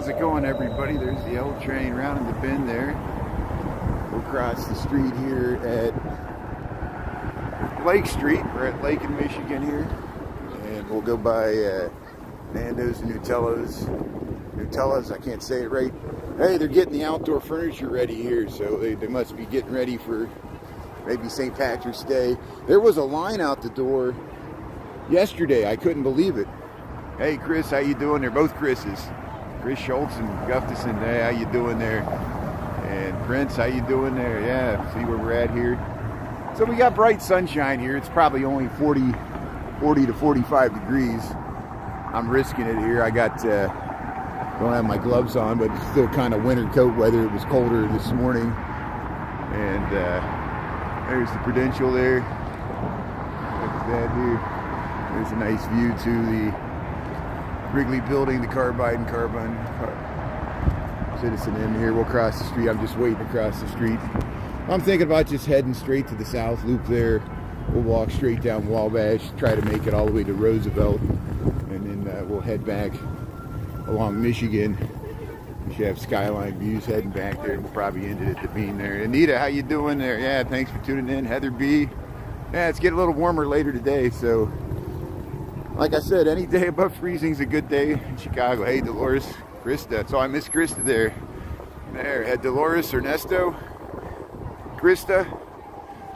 How's it going, everybody? There's the L train rounding the bend there. We'll cross the street here at Lake Street. We're at Lake in Michigan here. And we'll go by Nando's and Nutella's, I can't say it right. Hey, they're getting the outdoor furniture ready here, so they must be getting ready for maybe St. Patrick's Day. There was a line out the door yesterday. I couldn't believe it. Hey, Chris, how you doing? They're both Chris's. Chris Schultz and Gustafson. Hey, how you doing there? And Prince, how you doing there? Yeah, see where we're at here. So we got bright sunshine here. It's probably only 40 to 45 degrees. I'm risking it here. I got, don't have my gloves on, but it's still kind of winter coat weather. It was colder this morning. And there's the Prudential there. Look at that here. There's a nice view to the Wrigley building, the Carbide and Carbon Citizen Inn here. We'll cross the street. I'm just waiting to cross the street. I'm thinking about just heading straight to the south loop there. We'll walk straight down Wabash, try to make it all the way to Roosevelt, and then we'll head back along Michigan. We should have skyline views heading back there. We'll probably end it at the Bean there. Anita, how you doing there? Yeah, thanks for tuning in. Heather B. Yeah, it's getting a little warmer later today, so like I said, any day above freezing is a good day in Chicago. Hey, Dolores, Krista. So I missed Krista there. There, had Dolores, Ernesto, Krista.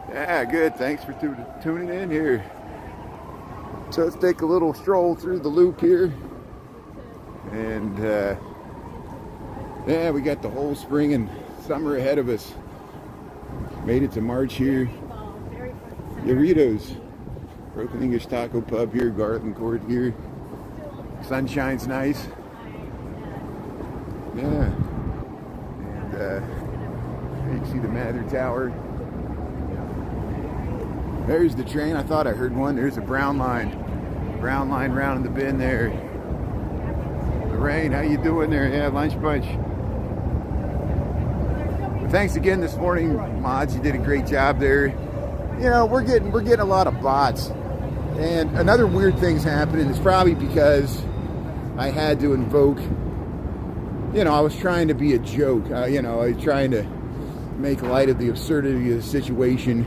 Yeah, good. Thanks for tuning in here. So let's take a little stroll through the loop here. And yeah, we got the whole spring and summer ahead of us. Made it to March here. Doritos. Broken English Taco Pub here, Garland Court here. Sunshine's nice. Yeah. And you can see the Mather Tower. There's the train. I thought I heard one. There's a brown line. Brown line rounding the bend there. Lorraine, how you doing there? Yeah, lunch bunch. Well, thanks again this morning, mods. You did a great job there. You know, we're getting a lot of bots. And another weird thing's happening. It's probably because I had to invoke, you know, I was trying to be a joke. You know, I was trying to make light of the absurdity of the situation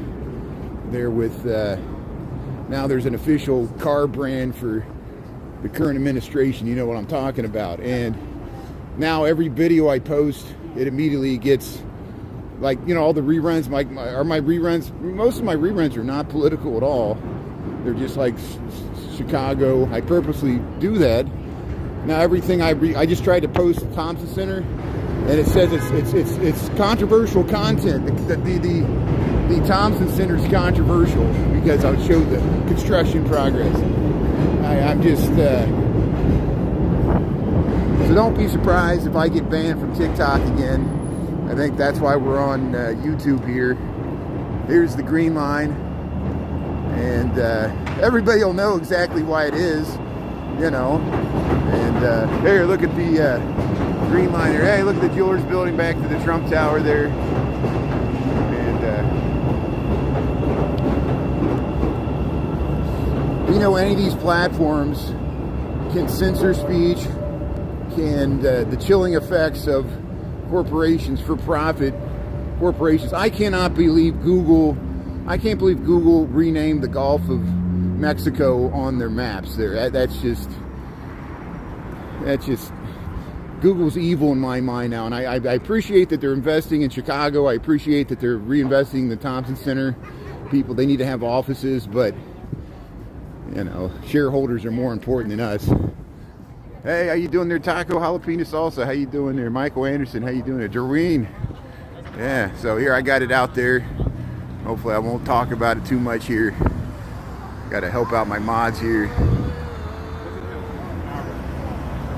there with, now there's an official car brand for the current administration. You know what I'm talking about. And now every video I post, it immediately gets, like, you know, all the reruns, my reruns, most of my reruns are not political at all. They're just like Chicago. I purposely do that. Now everything I just tried to post the Thompson Center, and it says it's controversial content. The Thompson Center is controversial because I showed the construction progress. I'm just so don't be surprised if I get banned from TikTok again. I think that's why we're on YouTube here. Here's the green line. And everybody will know exactly why it is, you know. And there, look at the green line there. Hey, look at the Jewelers building back to the Trump Tower there. And, you know, any of these platforms can censor speech, can the chilling effects of corporations, for profit corporations. I can't believe Google renamed the Gulf of Mexico on their maps there. That's just Google's evil in my mind now. And I appreciate that they're investing in Chicago. I appreciate that they're reinvesting in the Thompson Center. People, they need to have offices, but, you know, shareholders are more important than us. Hey, how you doing there? Taco Jalapeno Salsa, how you doing there? Michael Anderson, how you doing there? Doreen. Yeah, so here I got it out there. Hopefully I won't talk about it too much here. Got to help out my mods here.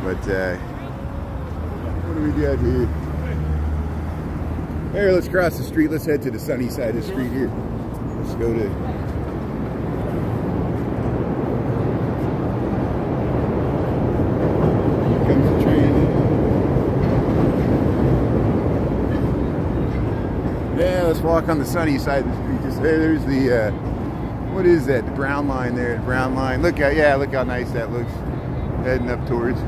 But what do we got here? Here, let's cross the street. Let's head to the sunny side of the street here. Let's go to... Here comes the train. Yeah, let's walk on the sunny side of the street. Just there's the what is that? The brown line there. The brown line. Look how nice that looks. Heading up towards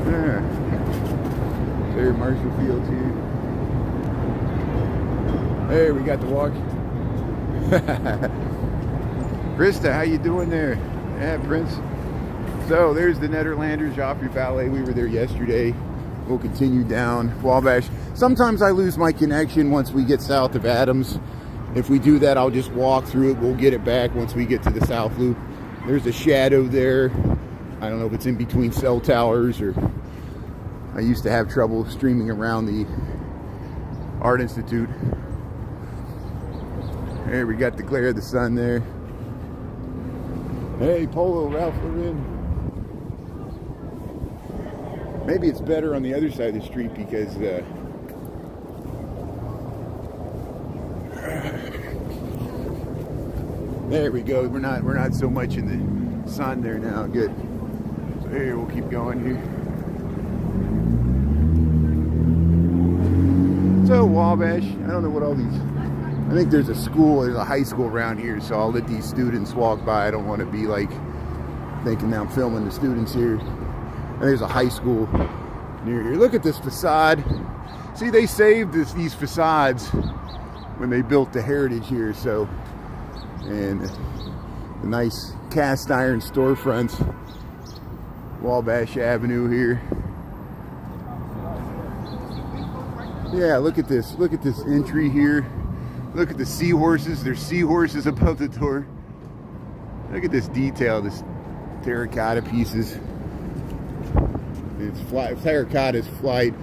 Yeah. There, Marshall Field's here. Hey, we got the walk. Krista, how you doing there? Yeah, Prince. So there's the Nederlanders, Joffrey Valley. We were there yesterday. We'll continue down Wabash. Sometimes I lose my connection once we get south of Adams. If we do that, I'll just walk through it. We'll get it back once we get to the South Loop. There's a shadow there. I don't know if it's in between cell towers or... I used to have trouble streaming around the Art Institute. There, we got the glare of the sun there. Hey, Polo, Ralph Lauren. Maybe it's better on the other side of the street because there we go. We're not so much in the sun there now. Good. So here, we'll keep going here. So Wabash, I don't know what all these. I think there's a high school around here, so I'll let these students walk by. I don't want to be like thinking that I'm filming the students here. And there's a high school near here. Look at this facade. See, they saved these facades when they built the heritage here. So, and the nice cast iron storefronts, Wabash Avenue here. Yeah, look at this. Look at this entry here. Look at the seahorses. There's seahorses above the door. Look at this detail, this terracotta pieces. It's terracotta is fired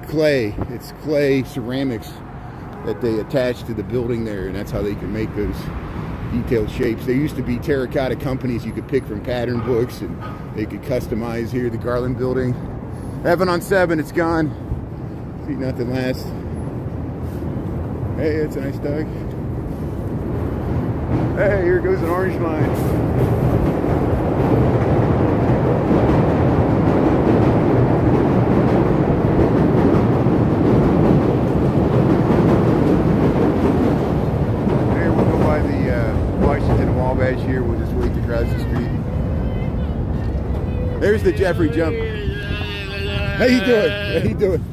clay. It's clay ceramics that they attach to the building there, and that's how they can make those detailed shapes. There used to be terracotta companies you could pick from pattern books, and they could customize here. The Garland Building. Heaven on 7, it's gone. See, nothing lasts. Hey, it's a nice dog. Hey, here goes an orange line. Here, we'll go by the Washington and Wabash here. We'll just wait to cross the street. There's the Jeffrey jump. How you doing? How you doing?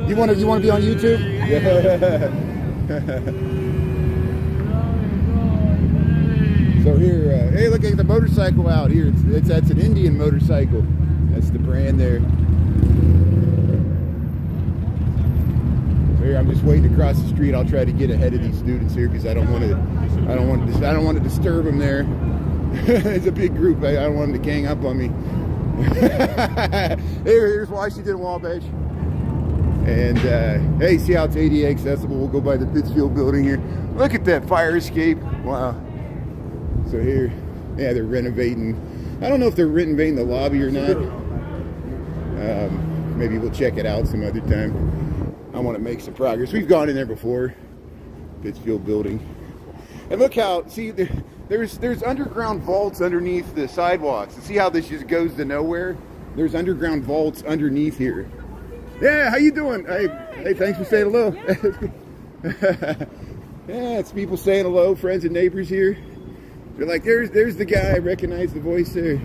You want to be on YouTube? Yeah. So here, hey, look at the motorcycle out here. That's an Indian motorcycle. That's the brand there. So here, I'm just waiting to cross the street. I'll try to get ahead of these students here because I don't want to disturb them there. It's a big group. I don't want them to gang up on me. Here's Washington Wabash. And hey, see how it's ADA accessible. We'll go by the Pittsfield building here. Look at that fire escape. Wow. So here, yeah, they're renovating. I don't know if they're renovating the lobby or not. Maybe we'll check it out some other time. I want to make some progress. We've gone in there before. Pittsfield building. And look how, see, there's underground vaults underneath the sidewalks. See how this just goes to nowhere? There's underground vaults underneath here. Yeah, how you doing? Hey, thanks for saying hello. Yeah, it's people saying hello, friends and neighbors here. They're like, there's the guy. I recognize the voice there.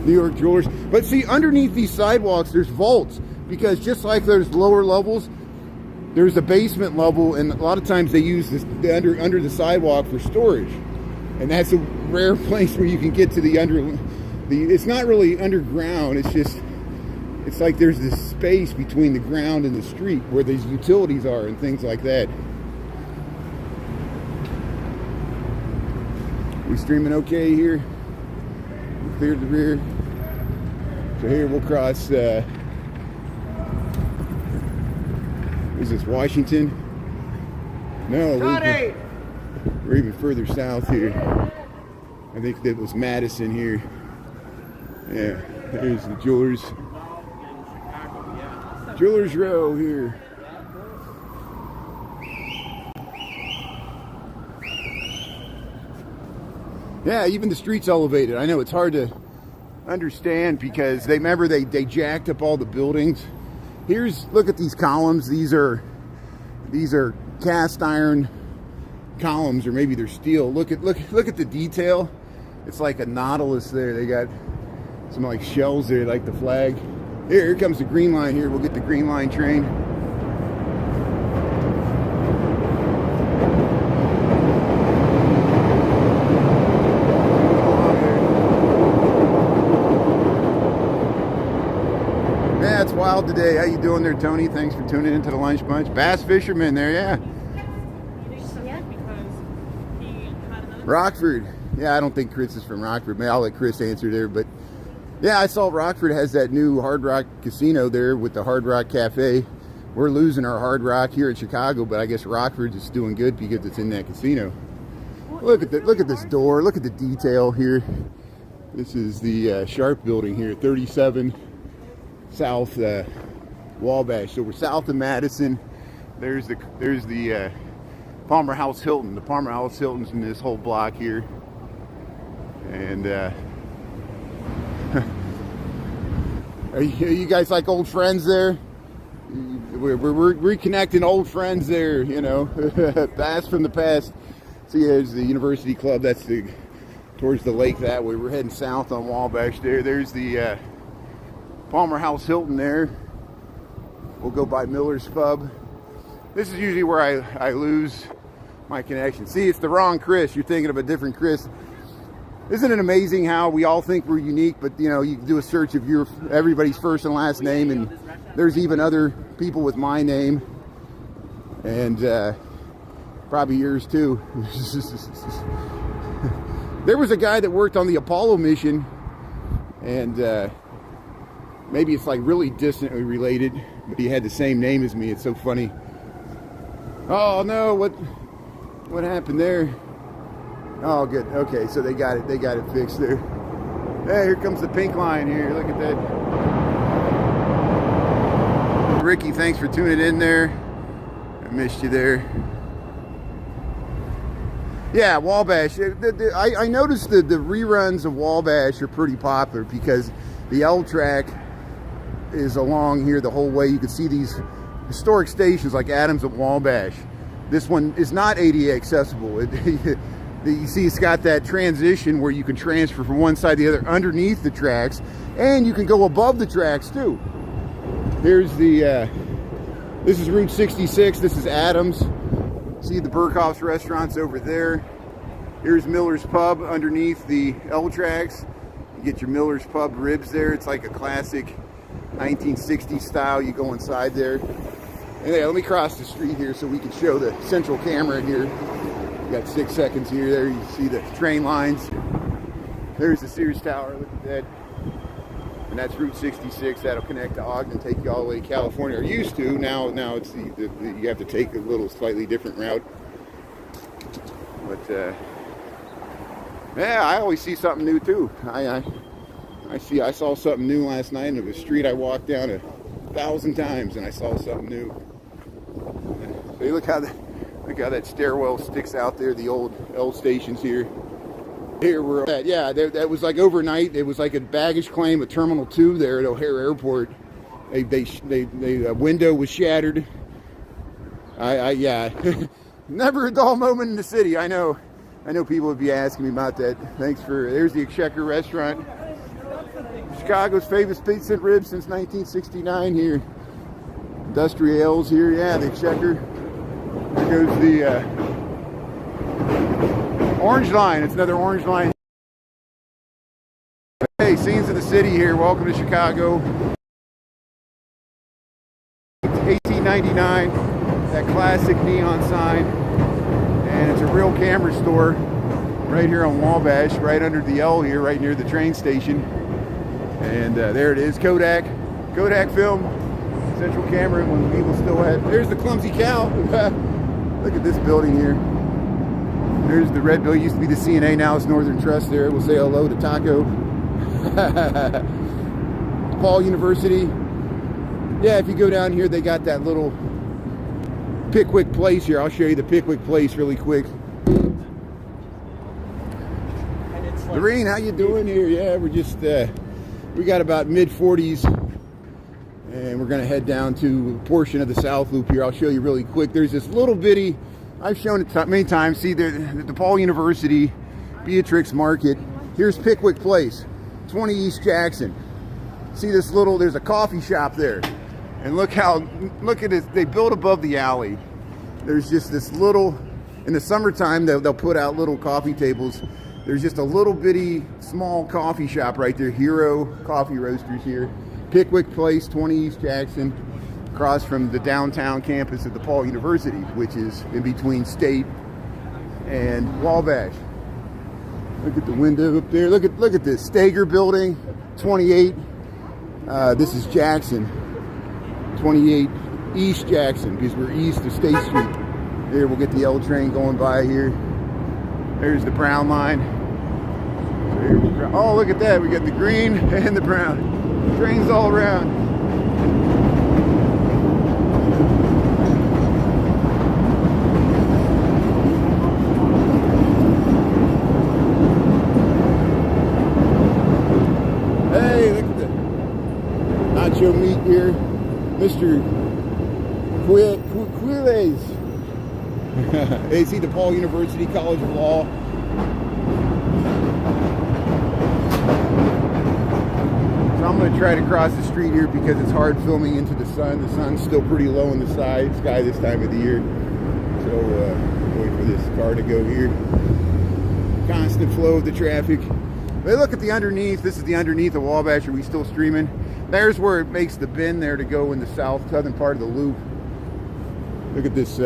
New York Jewelers. But see, underneath these sidewalks, there's vaults. Because just like there's lower levels, there's a basement level, and a lot of times they use this under the sidewalk for storage. And that's a rare place where you can get to it's not really underground, it's like there's this space between the ground and the street where these utilities are and things like that. We streaming okay here? We cleared the rear. So here we'll cross, is this Washington? No, we're even further south here. I think that was Madison here. Yeah, there's the Jewelers Row here. Yeah, even the street's elevated. I know it's hard to understand because they jacked up all the buildings. Look at these columns. These are cast iron columns, or maybe they're steel. Look at the detail. It's like a nautilus there. They got some like shells there, like the flag. Here comes the green line here. We'll get the green line train. Yeah, it's wild today. How you doing there, Tony? Thanks for tuning into the Lunch Bunch. Bass fisherman there, yeah. Rockford. Yeah, I don't think Chris is from Rockford. Maybe I'll let Chris answer there, but yeah, I saw Rockford has that new Hard Rock casino there with the Hard Rock Cafe. We're losing our Hard Rock here in Chicago, but I guess Rockford's is doing good because it's in that casino. Look at this door. Look at the detail here. This is the Sharp building here, 37 South Wabash. So we're south of Madison. There's the Palmer House Hilton. The Palmer House Hilton's in this whole block here. And are you guys like old friends there? We're reconnecting old friends there, you know. Blast from the past. See, there's the University Club. That's towards the lake that way. We're heading south on Wabash there. There's the Palmer House Hilton there. We'll go by Miller's Pub. This is usually where I lose my connection. See, it's the wrong Chris. You're thinking of a different Chris. Isn't it amazing how we all think we're unique, but you know, you do a search of everybody's first and last name, and there's even other people with my name, and probably yours too. There was a guy that worked on the Apollo mission, and maybe it's like really distantly related, but he had the same name as me. It's so funny. Oh no, what happened there? Oh, good. Okay, so they got it fixed there. Hey, here comes the pink line here. Look at that. Ricky, thanks for tuning in there. I missed you there. Yeah, Wabash. I noticed the reruns of Wabash are pretty popular because the L track is along here the whole way. You can see these historic stations like Adams at Wabash. This one is not ADA accessible. You see it's got that transition where you can transfer from one side to the other underneath the tracks, and you can go above the tracks too. Here's this is Route 66, this is Adams. See the Burkhoff's restaurants over there. Here's Miller's Pub underneath the L tracks. You get your Miller's Pub ribs there. It's like a classic 1960s style. You go inside there. And yeah, let me cross the street here so we can show the central camera here. Got 6 seconds here. There you see the train lines. There's the Sears Tower. Look at that. And that's Route 66. That'll connect to Ogden, take you all the way to California. Or used to. Now it's you have to take a little slightly different route. But yeah, I always see something new too. I saw something new last night, and it was a street I walked down 1,000 times, and I saw something new. Hey, look how that stairwell sticks out there, the old L stations here. Here we're at, yeah, that was like overnight. It was like a baggage claim at Terminal 2 there at O'Hare Airport. A window was shattered. Yeah, never a dull moment in the city. I know people would be asking me about that. There's the Exchequer restaurant. Chicago's famous pizza and ribs since 1969 here. Industrials here, yeah, the Exchequer. There goes the Orange Line. It's another Orange Line. Hey, scenes of the city here. Welcome to Chicago. 1899. That classic neon sign. And it's a real camera store right here on Wabash, right under the L here, right near the train station. And there it is, Kodak film, central camera when people still had. There's the Clumsy Cow. Look at this building here. There's the red building. Used to be the CNA, now it's Northern Trust there. We'll say hello to Taco. Paul University. Yeah, if you go down here, they got that little Pickwick Place here. I'll show you the Pickwick Place really quick. Lorene, how you doing here? Yeah, we're just, we got about mid-40s, and we're going to head down to a portion of the South Loop here. I'll show you really quick. There's this little bitty, I've shown it many times. See, the DePaul University, Beatrix Market. Here's Pickwick Place, 20 East Jackson. See this little, there's a coffee shop there. And look at it, they built above the alley. There's just this little, in the summertime, they'll put out little coffee tables. There's just a little bitty small coffee shop right there. Hero Coffee Roasters here. Pickwick Place, 20 East Jackson, across from the downtown campus of DePaul University, which is in between State and Wabash. Look at the window up there. Look at this Stager building, 28. This is Jackson, 28 East Jackson, because we're east of State Street. There, we'll get the L train going by here. There's the brown line. Oh, look at that. We got the green and the brown. Trains all around. Hey, look at the nacho meat here. Mr. Quiles. AC DePaul University College of Law. So I'm going to try to cross the street here because it's hard filming into the sun. The sun's still pretty low in the sky this time of the year. So wait for this car to go here. Constant flow of the traffic. But look at the underneath. This is the underneath of Wabash. Are we still streaming? There's where it makes the bend there to go in the southern part of the loop. Look at this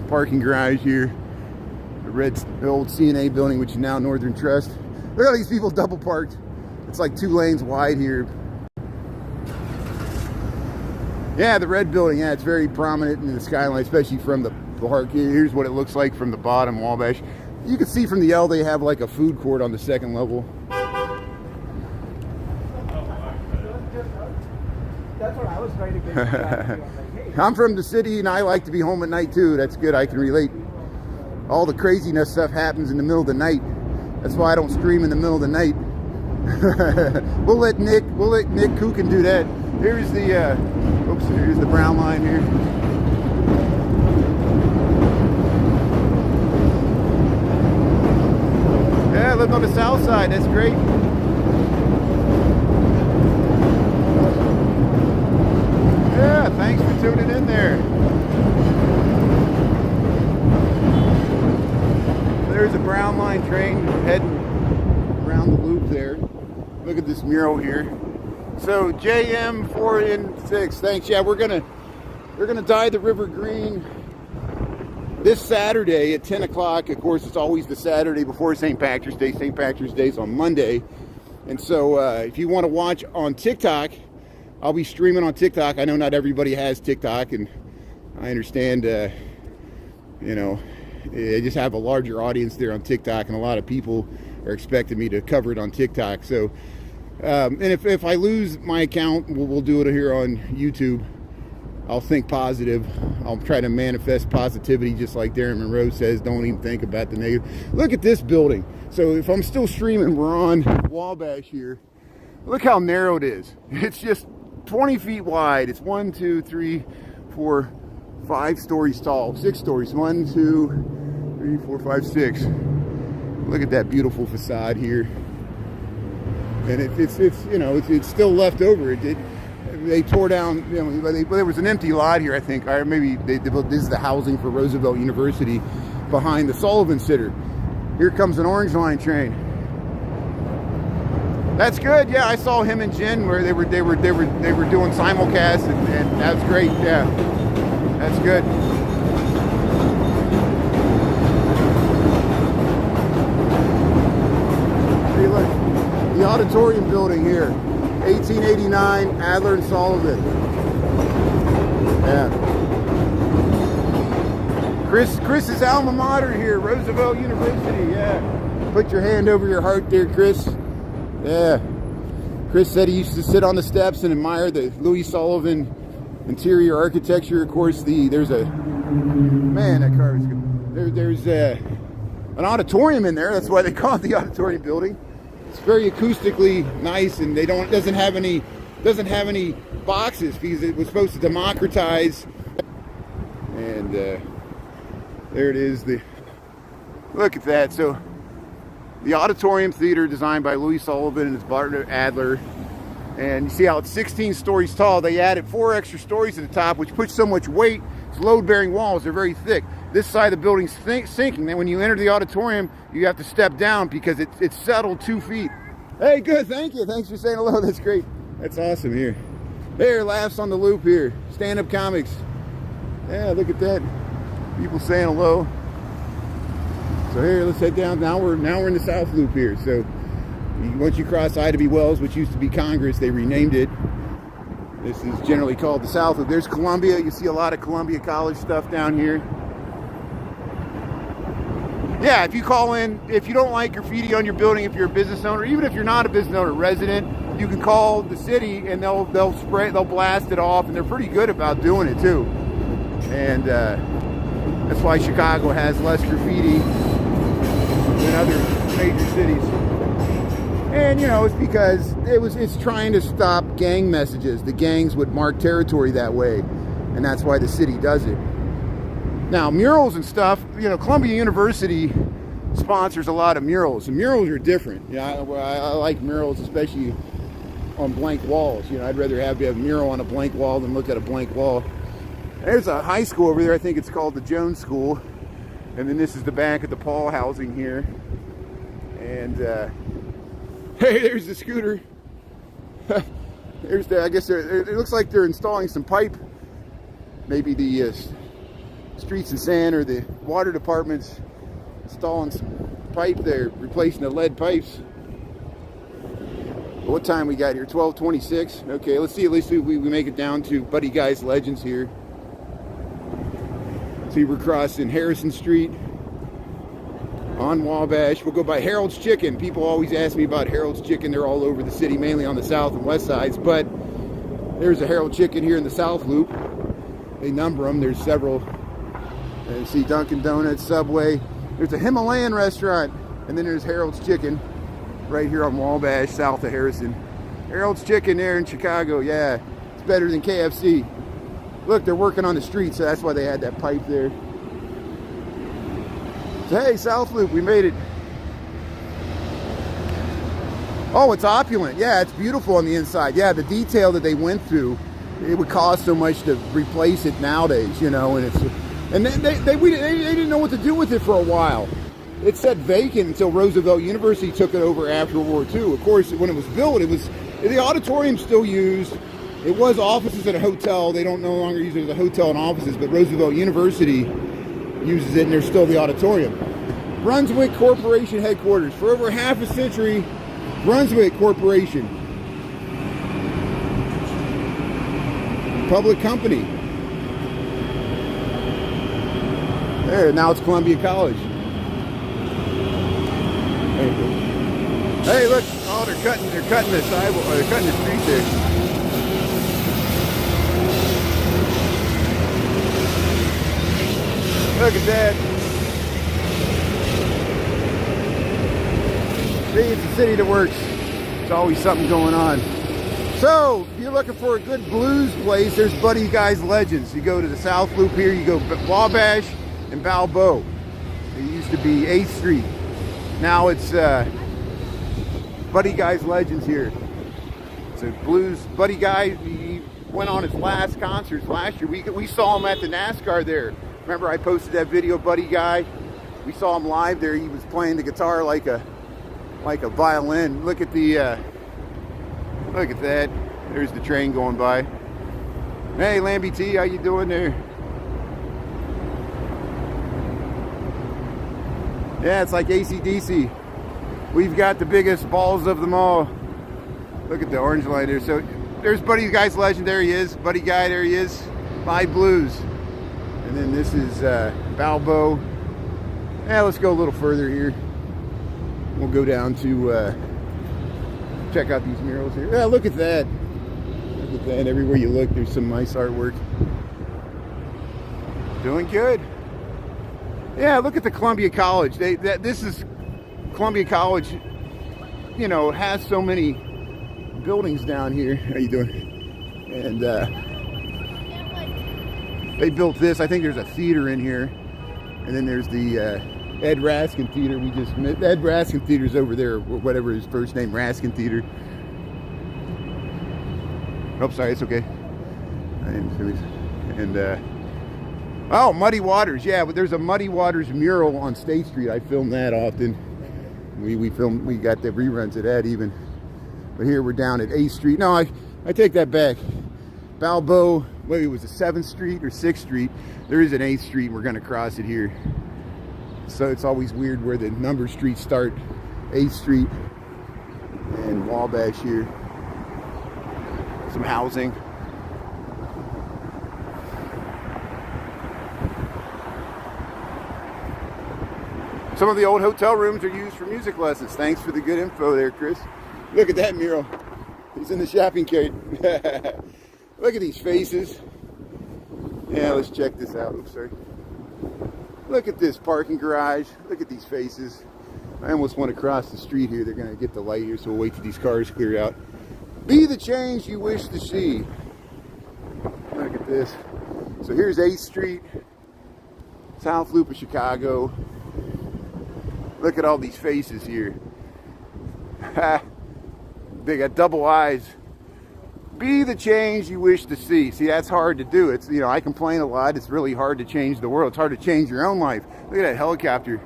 parking garage here. The old CNA building, which is now Northern Trust. Look at all these people double parked. It's like 2 lanes wide here. Yeah, the red building, yeah, it's very prominent in the skyline, especially from the park. Here's what it looks like from the bottom, Wabash. You can see from the L, they have like a food court on the 2nd level. That's what I was trying to get to. I'm from the city and I like to be home at night too. That's good, I can relate. All the craziness stuff happens in the middle of the night. That's why I don't stream in the middle of the night. we'll let Nick Kukin do that. Here's the brown line here. Yeah, I lived on the south side, that's great. Yeah, thanks for tuning in there. There's a brown line train heading around the loop there. Look at this mural here. So JM 4 and 6. Thanks. Yeah, we're gonna dye the river green this Saturday at 10 o'clock. Of course, it's always the Saturday before St. Patrick's Day. St. Patrick's Day is on Monday. And so if you want to watch on TikTok, I'll be streaming on TikTok. I know not everybody has TikTok, and I understand, you know, I just have a larger audience there on TikTok, and a lot of people are expecting me to cover it on TikTok. So, and if I lose my account, we'll do it here on YouTube. I'll think positive. I'll try to manifest positivity, just like Darren Monroe says, don't even think about the negative. Look at this building. So if I'm still streaming, we're on Wabash here. Look how narrow it is. It's just 20 feet wide. It's 1, 2, 3, 4, 5 stories tall. 6 stories. 1, 2, 3, 4, 5, 6. Look at that beautiful facade here. And it's you know, it's still left over. They tore down, you know, there was an empty lot here, I think, or maybe this is the housing for Roosevelt University behind the Sullivan Center. Here comes an Orange Line train. That's good. Yeah, I saw him and Jen where they were doing simulcast, and that's great. Yeah, that's good. Hey, look, the auditorium building here. 1889, Adler and Sullivan. Yeah. Chris's alma mater here, Roosevelt University. Yeah. Put your hand over your heart there, Chris. Yeah. Chris said he used to sit on the steps and admire the Louis Sullivan interior architecture. Of course, there's a man, that car is good. There's an auditorium in there. That's why they call it the auditorium building. It's very acoustically nice, and doesn't have any boxes because it was supposed to democratize. And there it is. Look at that. So The auditorium theater designed by Louis Sullivan and his partner Adler. And you see how it's 16 stories tall. They added 4 extra stories at the top, which puts so much weight. It's load-bearing walls. They're very thick. This side of the building's sinking. Then when you enter the auditorium, you have to step down because it's settled 2 feet. Hey, good. Thank you. Thanks for saying hello. That's great. That's awesome here. There, Laughs on the Loop here. Stand-up comics. Yeah, look at that. People saying hello. So here, let's head down. Now we're in the South Loop here. So once you cross Ida B. Wells, which used to be Congress, they renamed it. This is generally called the South Loop. There's Columbia. You see a lot of Columbia College stuff down here. Yeah, if you call in, if you don't like graffiti on your building, if you're a business owner, even if you're not a business owner, resident, you can call the city and they'll blast it off, and they're pretty good about doing it too. And that's why Chicago has less graffiti than other major cities. And you know, it's because it's trying to stop gang messages. The gangs would mark territory that way, and that's why the city does it. Now, murals and stuff, you know, Columbia University sponsors a lot of murals, and murals are different. Yeah, I like murals, especially on blank walls. You know, I'd rather have a mural on a blank wall than look at a blank wall. There's a high school over there. I think it's called the Jones School. And then this is the back of the Paul housing here. And hey, there's the scooter. There's the, I guess it looks like they're installing some pipe. Maybe the Streets and Sand or the water department's installing some pipe there, replacing the lead pipes. What time we got here? 12:26. Okay, let's see. At least we make it down to Buddy Guy's Legends here. See, we're crossing Harrison Street on Wabash. We'll go by Harold's Chicken. People always ask me about Harold's Chicken. They're all over the city, mainly on the south and west sides. But there's a Harold Chicken here in the South Loop. They number them. There's several. And you see Dunkin' Donuts, Subway. There's a Himalayan restaurant. And then there's Harold's Chicken right here on Wabash, south of Harrison. Harold's Chicken there in Chicago. Yeah, it's better than KFC. Look, they're working on the street, so that's why they had that pipe there. So, hey, South Loop, we made it. Oh, it's opulent. Yeah, it's beautiful on the inside. Yeah, the detail that they went through, it would cost so much to replace it nowadays, you know, and they didn't know what to do with it for a while. It sat vacant until Roosevelt University took it over after World War II. Of course, when it was built, the auditorium still used. It was offices at a hotel. They don't no longer use it as a hotel and offices, but Roosevelt University uses it, and there's still the auditorium. Brunswick Corporation headquarters. For over half a century, Brunswick Corporation. Public company. There, now it's Columbia College. Hey, look! Oh, they're cutting the sidewalk. They're cutting the street there. Look at that. See, it's a city that works. There's always something going on. So, if you're looking for a good blues place, there's Buddy Guy's Legends. You go to the South Loop here, you go Wabash and Balboa. It used to be 8th Street. Now it's Buddy Guy's Legends here. It's a blues. Buddy Guy, he went on his last concerts last year. We saw him at the NASCAR there. Remember I posted that video, Buddy Guy? We saw him live there. He was playing the guitar like a violin. Look at that. There's the train going by. Hey, Lambie T, how you doing there? Yeah, it's like AC/DC. We've got the biggest balls of them all. Look at the orange line there. So there's Buddy Guy's Legend. There he is. Buddy Guy, there he is. Live blues. And then this is Balboa. Yeah, let's go a little further here. We'll go down to check out these murals here. Yeah, look at that. Look at that. Everywhere you look, there's some nice artwork. Doing good. Yeah, look at the Columbia College. This is Columbia College. You know, has so many buildings down here. How you doing? And they built this. I think there's a theater in here, and then there's the Ed Raskin Theater. We just met. Ed Raskin Theater's over there, or whatever his first name, Raskin Theater. Oh, sorry, it's okay. And oh, Muddy Waters. Yeah, but there's a Muddy Waters mural on State Street. I film that often. We got the reruns of that even. But here we're down at 8th Street. No, I take that back. Balboa, wait, it was a 7th Street or 6th Street. There is an 8th Street, and we're gonna cross it here. So it's always weird where the number streets start. 8th Street and Wabash here. Some housing. Some of the old hotel rooms are used for music lessons. Thanks for the good info there, Chris. Look at that mural. He's in the shopping cart. Look at these faces. Yeah, let's check this out. Oops, sorry. Look at this parking garage. Look at these faces. I almost want to cross the street here. They're going to get the light here, so we'll wait till these cars clear out. Be the change you wish to see. Look at this. So here's 8th Street, South Loop of Chicago. Look at all these faces here. They got double eyes. Be the change you wish to see. See, that's hard to do. It's, you know, I complain a lot. It's really hard to change the world. It's hard to change your own life. Look at that helicopter.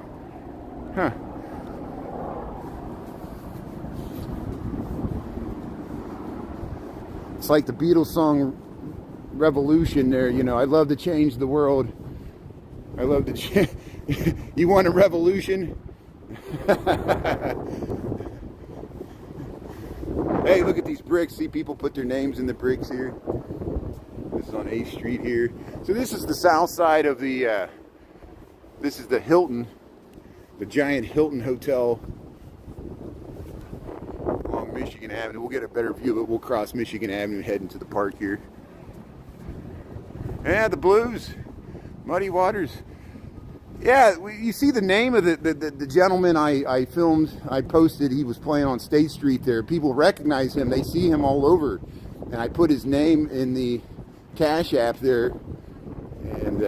Huh. It's like the Beatles song Revolution there, you know. I love to change the world. I love to change. You want a revolution? Hey, look at these bricks. See, people put their names in the bricks here. This is on 8th Street here. So this is the south side of the, this is the Hilton, the giant Hilton Hotel along Michigan Avenue. We'll get a better view of it. We'll cross Michigan Avenue, head into the park here. Yeah, the Blues, Muddy Waters. Yeah, you see the name of the gentleman I filmed, I posted. He was playing on State Street there. People recognize him. They see him all over. And I put his name in the Cash App there. And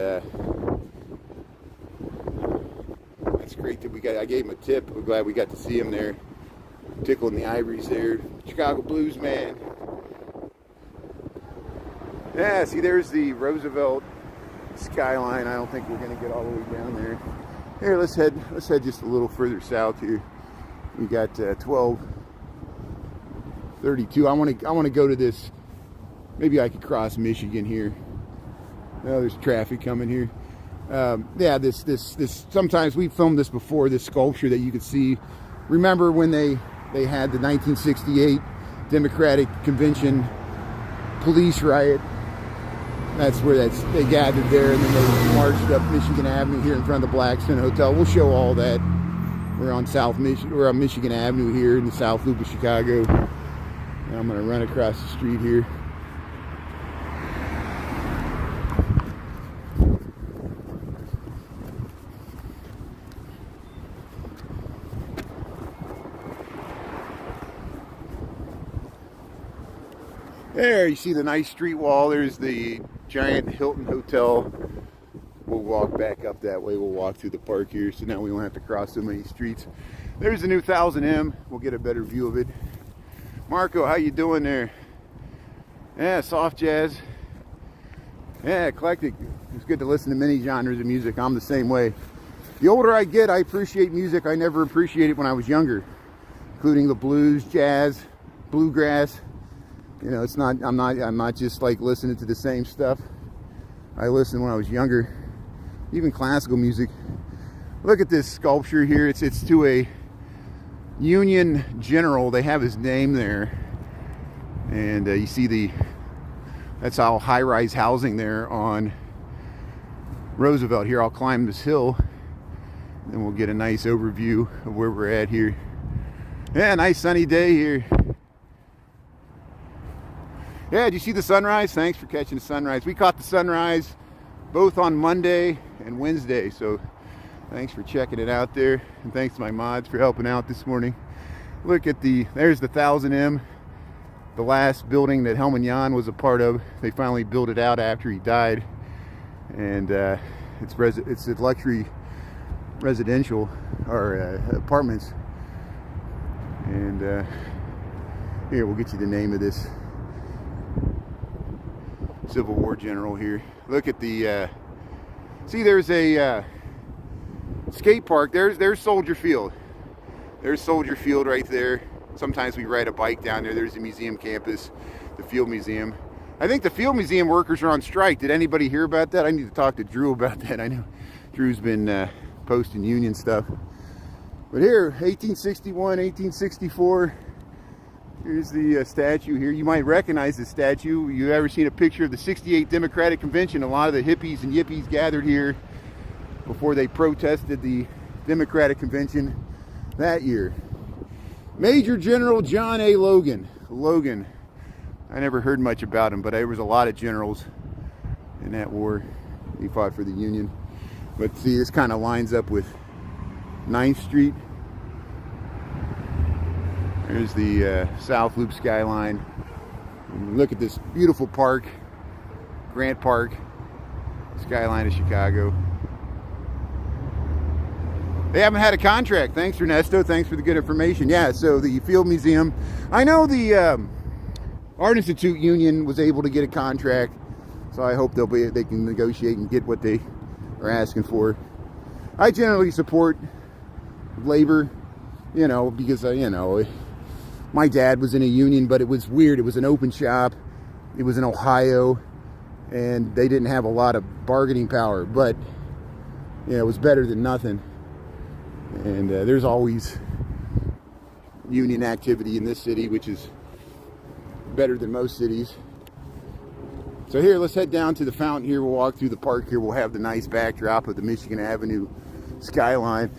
that's great that I gave him a tip. We're glad we got to see him there. Tickling the ivories there. Chicago Blues man. Yeah, see, there's the Roosevelt skyline. I don't think we're going to get all the way down there. Here, let's head just a little further south here. We got 1232. I want to go to this. Maybe I could cross Michigan here. Oh, there's traffic coming here. Yeah, this. Sometimes we filmed this before. This sculpture that you could see. Remember when they had the 1968 Democratic Convention police riot? That's where they gathered there, and then they marched up Michigan Avenue here in front of the Blackstone Hotel. We'll show all that. We're on Michigan Avenue here in the South Loop of Chicago. And I'm going to run across the street here. There, you see the nice street wall. There's the giant Hilton Hotel. We'll walk back up that way. We'll walk through the park here, so now we won't have to cross so many streets. There's the new 1000M. We'll get a better view of it. Marco, how you doing there? Yeah, soft jazz. Yeah, eclectic. It's good to listen to many genres of music. I'm the same way. The older I get, I appreciate music I never appreciated when I was younger, including the blues, jazz, bluegrass. You know, it's not. I'm not just like listening to the same stuff I listened when I was younger. Even classical music. Look at this sculpture here. It's to a Union general. They have his name there, and you see that's all high-rise housing there on Roosevelt. Here, I'll climb this hill, and we'll get a nice overview of where we're at here. Yeah, nice sunny day here. Yeah, did you see the sunrise? Thanks for catching the sunrise. We caught the sunrise both on Monday and Wednesday, so thanks for checking it out there. And thanks to my mods for helping out this morning. Look at there's the 1000M, the last building that Helman Jan was a part of. They finally built it out after he died. And it's a luxury residential or apartments. And here, we'll get you the name of this Civil War general here. Look at the see, there's a skate park. There's Soldier Field. There's Soldier Field right there. Sometimes we ride a bike down there. There's the museum campus, the Field Museum. I think the Field Museum workers are on strike. Did anybody hear about that? I need to talk to Drew about that. I know Drew's been posting union stuff. But here, 1861, 1864. Here's the statue here. You might recognize the statue. You ever seen a picture of the 68th Democratic Convention? A lot of the hippies and yippies gathered here before they protested the Democratic Convention that year. Major General John A. Logan. Logan. I never heard much about him, but there was a lot of generals in that war. He fought for the Union. But see, this kind of lines up with 9th Street. There's the South Loop skyline. And look at this beautiful park, Grant Park, skyline of Chicago. They haven't had a contract. Thanks, Ernesto. Thanks for the good information. Yeah, so the Field Museum. I know the Art Institute Union was able to get a contract, so I hope they can negotiate and get what they are asking for. I generally support labor, you know, because you know, my dad was in a union, but it was weird. It was an open shop. It was in Ohio, and they didn't have a lot of bargaining power, but you know, it was better than nothing. And there's always union activity in this city, which is better than most cities. So here, let's head down to the fountain here. We'll walk through the park here. We'll have the nice backdrop of the Michigan Avenue skyline.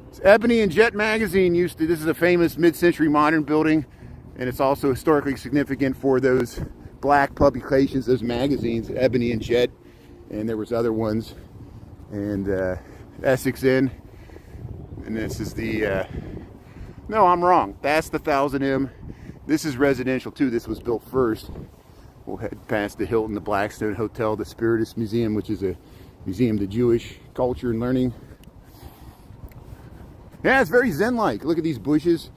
It's Ebony and Jet magazine this is a famous mid-century modern building, and it's also historically significant for those black publications, those magazines, Ebony and Jet, and there was other ones, and Essex Inn. And this is the, no, I'm wrong. That's the 1000M. This is residential too. This was built first. We'll head past the Hilton, the Blackstone Hotel, the Spiritus Museum, which is a museum to Jewish culture and learning. Yeah, it's very Zen-like. Look at these bushes.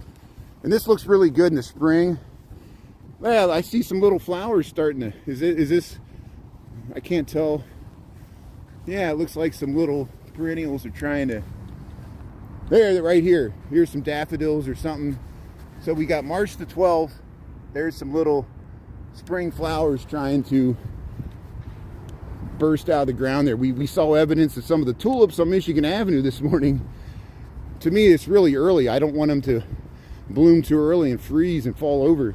And this looks really good in the spring. Well, I see some little flowers starting to, is this, I can't tell. Yeah, it looks like some little perennials are trying to, there, right here. Here's some daffodils or something. So we got March the 12th. There's some little spring flowers trying to burst out of the ground there. We saw evidence of some of the tulips on Michigan Avenue this morning. To me, it's really early. I don't want them to bloom too early and freeze and fall over.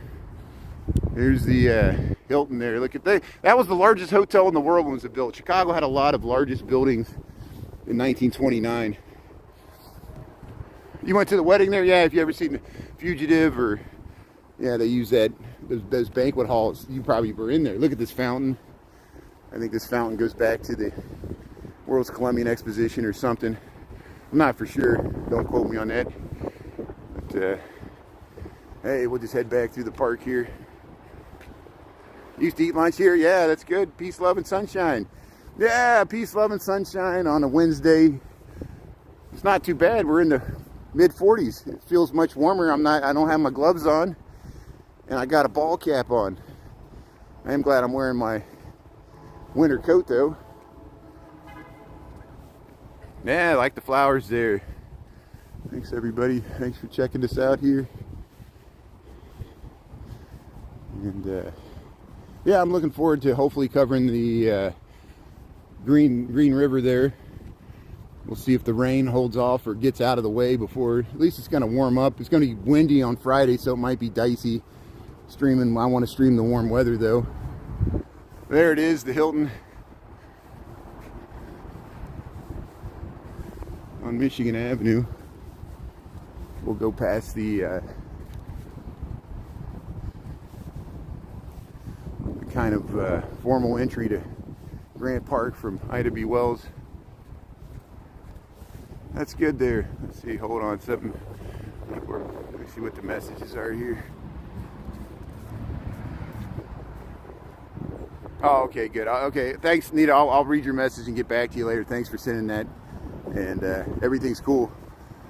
There's the Hilton there. Look at that. That was the largest hotel in the world when it was built. Chicago had a lot of largest buildings in 1929. You went to the wedding there? Yeah, if you ever seen The Fugitive, or yeah, they use those banquet halls. You probably were in there. Look at this fountain. I think this fountain goes back to the World's Columbian Exposition or something. I'm not for sure. Don't quote me on that. But hey, we'll just head back through the park here. Used to eat lunch here? Yeah, that's good. Peace, love, and sunshine. Yeah, peace, love, and sunshine on a Wednesday. It's not too bad. We're in the mid-40s. It feels much warmer. I don't have my gloves on, and I got a ball cap on. I am glad I'm wearing my winter coat though. Yeah, I like the flowers there. Thanks everybody. Thanks for checking this out here. And yeah, I'm looking forward to hopefully covering the Green River there. We'll see if the rain holds off or gets out of the way before, at least it's going to warm up. It's going to be windy on Friday, so it might be dicey streaming. I want to stream the warm weather though. There it is, the Hilton on Michigan Avenue. We'll go past the kind of formal entry to Grant Park from Ida B. Wells. That's good there. Let's see, hold on, something. Let me see what the messages are here. Oh, okay, good. Okay, thanks, Nita. I'll read your message and get back to you later. Thanks for sending that and everything's cool.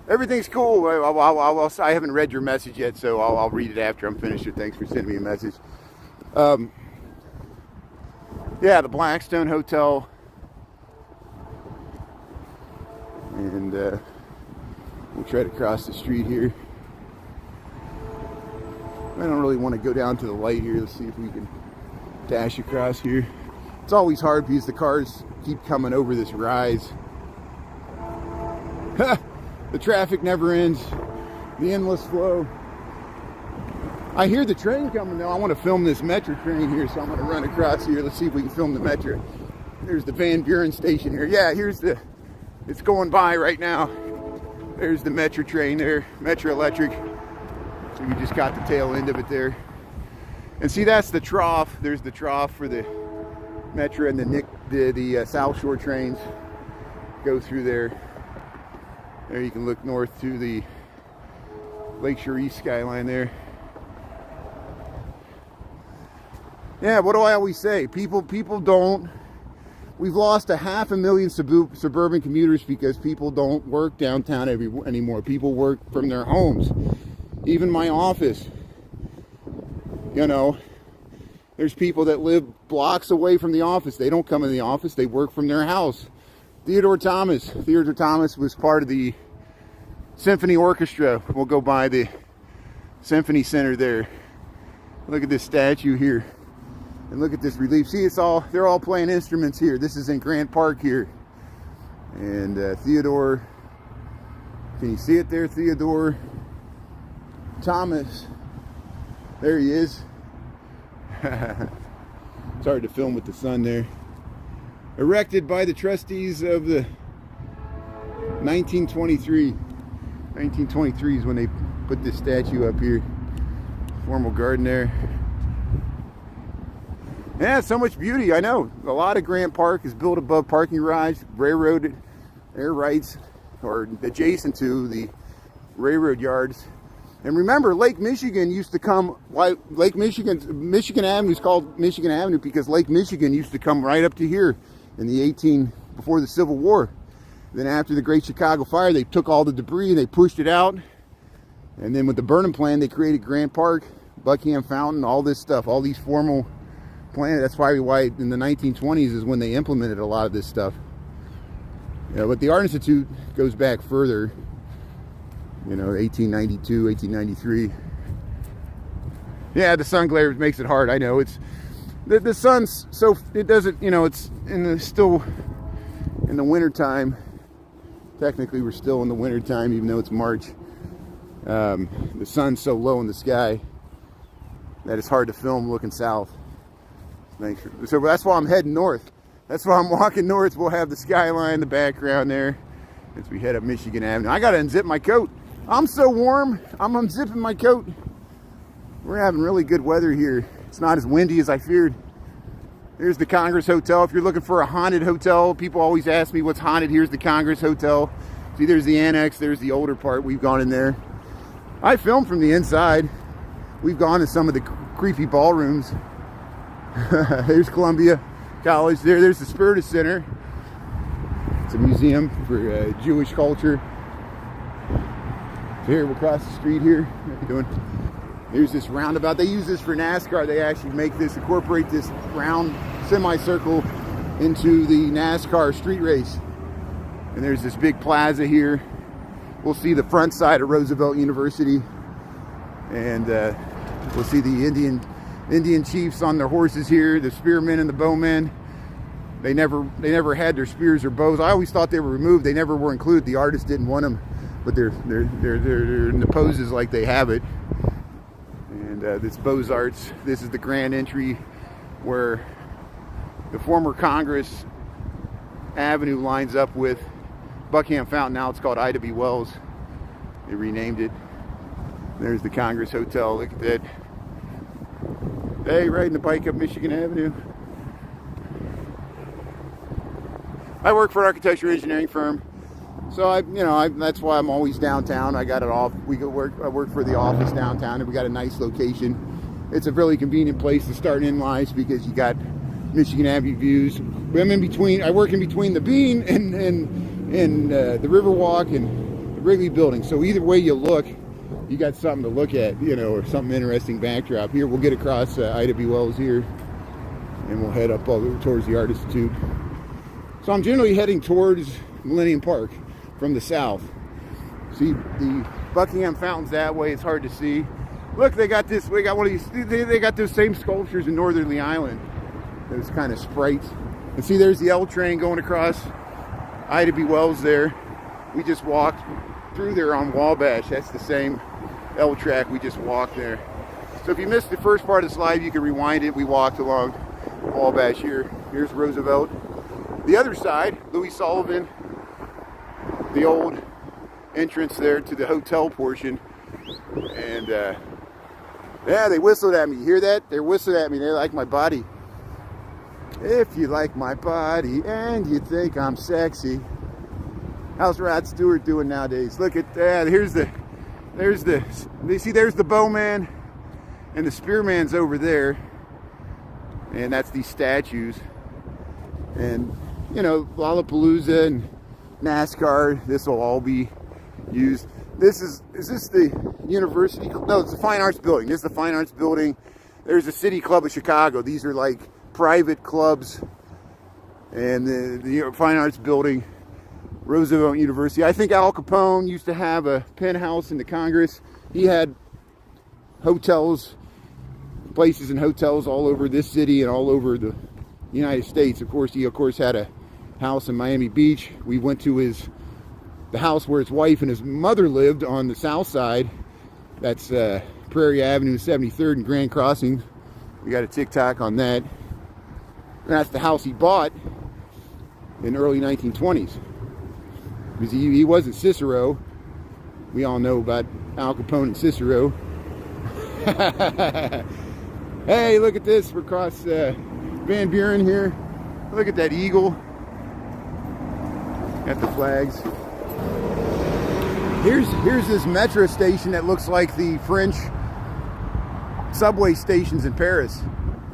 Everything's cool. I haven't read your message yet, so I'll read it after I'm finished. Thanks for sending me a message. Yeah, the Blackstone Hotel, and we'll try to cross the street here. I don't really want to go down to the light here. Let's see if we can dash across here. It's always hard because the cars keep coming over this rise. The traffic never ends. The endless flow. I hear the train coming now. I want to film this metro train here, so I'm going to run across here. Let's see if we can film the metro. There's the Van Buren station here. Yeah, it's going by right now. There's the metro train there, Metro Electric. So you just got the tail end of it there. And see, that's the trough. There's the trough for the metro, and the South Shore trains go through there. There you can look north to the Lakeshore East skyline there. Yeah, what do I always say? People don't. We've lost 500,000 suburban commuters because people don't work downtown anymore. People work from their homes. Even my office. You know, there's people that live blocks away from the office. They don't come in the office. They work from their house. Theodore Thomas was part of the symphony orchestra. We'll go by the symphony center there. Look at this statue here. And look at this relief. See, they're all playing instruments here. This is in Grant Park here. And Theodore, can you see it there? Theodore Thomas. There he is. It's hard to film with the sun there. Erected by the trustees of the 1923. 1923 is when they put this statue up here. Formal garden there. Yeah, so much beauty, I know. A lot of Grant Park is built above parking garage, railroad air rights, or adjacent to the railroad yards. And remember, Lake Michigan used to come, Michigan Avenue is called Michigan Avenue because Lake Michigan used to come right up to here before the Civil War. Then after the Great Chicago Fire, they took all the debris and they pushed it out. And then with the Burnham Plan, they created Grant Park, Buckingham Fountain, all this stuff, all these formal plans. That's why in the 1920s is when they implemented a lot of this stuff. Yeah, but the Art Institute goes back further, 1892, 1893. Yeah, the sun glare makes it hard. I know it's the sun's so it doesn't. It's still in the winter time. Technically, we're still in the winter time, even though it's March. The sun's so low in the sky that it's hard to film looking south. So that's why I'm heading north. That's why I'm walking north. We'll have the skyline in the background there as we head up Michigan Avenue. I gotta unzip my coat. I'm so warm. I'm unzipping my coat. We're having really good weather here. It's not as windy as I feared. Here's the Congress Hotel. If you're looking for a haunted hotel, people always ask me what's haunted. Here's the Congress Hotel. See, there's the annex. There's the older part. We've gone in there. I filmed from the inside. We've gone to some of the creepy ballrooms. There's Columbia College. There's the Spirit Center. It's a museum for Jewish culture. So here, we'll cross the street here. What are you doing? There's this roundabout. They use this for NASCAR. They actually incorporate this round semicircle into the NASCAR street race. And there's this big plaza here. We'll see the front side of Roosevelt University. And we'll see the Indian chiefs on their horses here, the spearmen and the bowmen. They never had their spears or bows. I always thought they were removed. They never were included. The artist didn't want them, but they're in the poses like they have it. And this Beaux-Arts. This is the grand entry where the former Congress Avenue lines up with Buckingham Fountain. Now it's called Ida B. Wells. They renamed it. There's the Congress Hotel. Look at that. Hey, riding the bike up Michigan Avenue. I work for an architecture engineering firm, so that's why I'm always downtown. I got it off. I work for the office downtown, and we got a nice location. It's a really convenient place to start in life because you got Michigan Avenue views. I work in between the Bean and and the Riverwalk and the Wrigley Building. So either way you look, you got something to look at, you know, or something interesting backdrop. Here, we'll get across Ida B. Wells here, and we'll head up all towards the Art Institute. So I'm generally heading towards Millennium Park from the south. See the Buckingham Fountain's that way. It's hard to see. Look, they got this. We got one of these. They got those same sculptures in Northerly Island. Those kind of sprites. And see, there's the L train going across Ida B. Wells there. We just walked through there on Wabash. That's the same L track. We just walked there. So if you missed the first part of the slide, you can rewind it. We walked along Wabash here. Here's Roosevelt. The other side, Louis Sullivan, the old entrance there to the hotel portion. And yeah, they whistled at me. You hear that? They're whistling at me. They like my body. If you like my body and you think I'm sexy. How's Rod Stewart doing nowadays? Look at that. There's the bowman and the spearman's over there. And that's these statues. And, you know, Lollapalooza and NASCAR, this will all be used. Is this the university? No, it's the Fine Arts Building. This is the Fine Arts Building. There's the City Club of Chicago. These are like private clubs. And the Fine Arts Building, Roosevelt University. I think Al Capone used to have a penthouse in the Congress. He had hotels, places and hotels all over this city and all over the United States. Of course, he had a house in Miami Beach. We went to the house where his wife and his mother lived on the south side. That's Prairie Avenue, 73rd and Grand Crossing. We got a TikTok on that. And that's the house he bought in the early 1920s. Because he wasn't Cicero. We all know about Al Capone and Cicero. Hey, look at this. We're across Van Buren here. Look at that eagle. Got the flags. Here's this metro station that looks like the French subway stations in Paris.